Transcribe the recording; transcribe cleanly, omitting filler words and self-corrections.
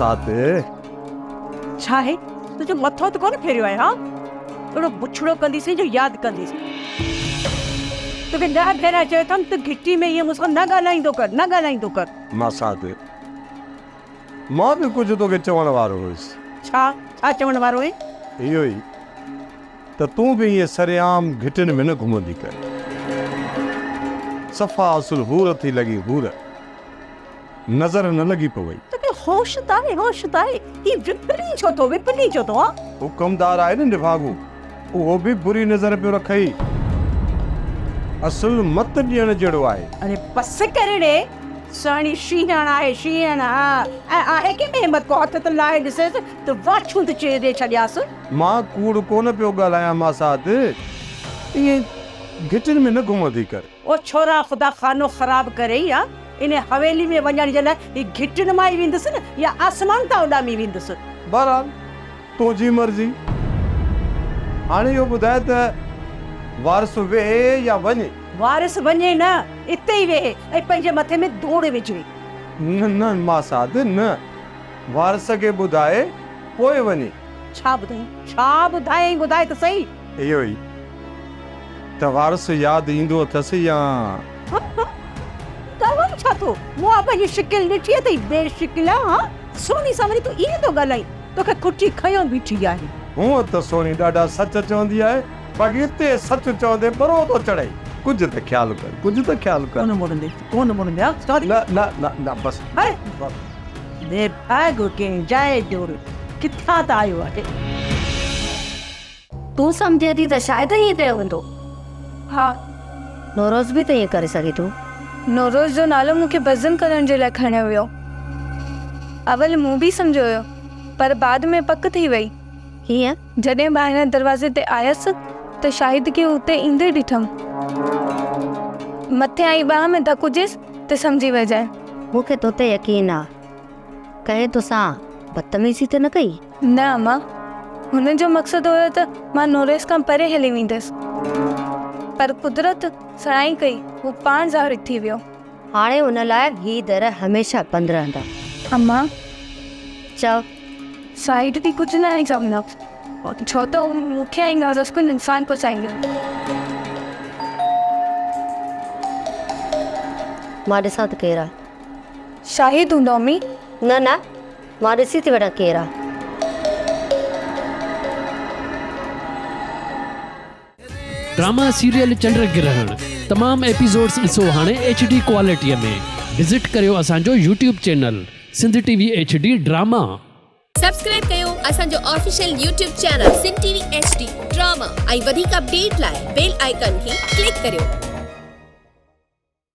साथ छा है तुझो मथो तो कोन फेरियो आहे हां एड़ो बुछड़ो कंदी से जो याद कंदी से तो के ॾह भेरा चयो थम तो घिटी में ये मुसको न ॻाल्हाईंदो कर मां साथ मां भी कुछ तो के चवण वारो हुयसि छा चवण वारो है इहो ई त तूं भी ये सरेआम घिटिन में न घुमंदी कर सफ़ा असुल हूर थी लगी हूर नज़र न लगी पवई तो के होश ताए ये विपली छो तो हां हुकमदार आहे न निभागू वो भी बुरी नज़र पे रखई असुल मत ॾियण जहिड़ो आहे अरे बस करे रे साणी शीहण आहे के में मत को हथ त लाए ॾिसे तो वाछू त चेरे छॾियास मां कूड़ कोन पियो ॻाल्हायां मां साथ ये घिटिन में न घुमंदी कर ओ छोरा खुदा खानो खराब करे या इन हवेली में वञण जे लाइ घिटिन मां ई वेंदुसि न या आसमान तां उॾामी वेंदुसि बहरहाल तुंहिंजी मर्ज़ी हाणे इहो ॿुधाए त वारस वेहे या वञे वारिस वञे न इते ई वेहे ऐं पंहिंजे मथे में धूड़ विझे न न मां साध न वारस खे ॿुधाए पोइ वञे छा ॿुधाई ॿुधाए त सही इहो ई त वारस यादि ईंदो अथसि या तव्हां छा थो मूं पंहिंजी शिकिल ॾिठी अथई बेशिकिल हां सोनी सावरी तूं ईअं थो ॻाल्हाई तोखे खुटी खयों बीठी आहे हूअं त सोनी ॾाढा सच चवंदी आहे बाक़ी हिते सच चवंदे बरो थो चढ़ाई कुझु त ख़्यालु कर कोन मुड़ंदे न न न न बस दे भाग के जाए दूर किथां त आयो आहे तूं सम्झे थी त शायदि ईअं कयो वेंदो हा नौरोज़ बि त ईअं करे सघे थो नौरोज़ जो नालो मूंखे बज़म करण जे लाइ खणियो वियो अवल मूं बि सम्झो हुयो पर बाद में पक थी वई हीअं जॾहिं ॿाहिरां दरवाज़े ते आयसि त शाहिद खे उते ईंदे ॾिठमि मथे आई बाह में धकु हुजेसि त सम्झी वञजांइ मूंखे तो ते यकीन आहे कहे तोसां बदतमीज़ी त न कई न अम्मा हुन जो मक़सदु हुयो त मां नौरेस खां परे हली वेंदसि पर कुदरत सणाई कई हू पाण ज़ाहिर थी वियो हाणे हुन लाइ ही दर हमेशह बंदि रहंदा अम्मा चओ साइड बि कुझु न आहे चवंदा छो त हू मूंखे ऐं नौरोज़ को नुक़सानु पहुचाईंदो मां ॾिसां त केरु आहे शाहिद हूंदो अम्मी न न मां ॾिसी थी वठां केरु आहे ड्रामा सीरियल चंड ग्रहण तमाम एपिसोड्स ॾिसो हाणे HD क्वालिटीअ में विज़िट करियो असांजो YouTube channel Sindh TV HD drama subscribe कयो असांजो official YouTube channel Sindh TV HD drama ऐं वधीक अपडेट लाइ बेल आइकन खे क्लिक करियो।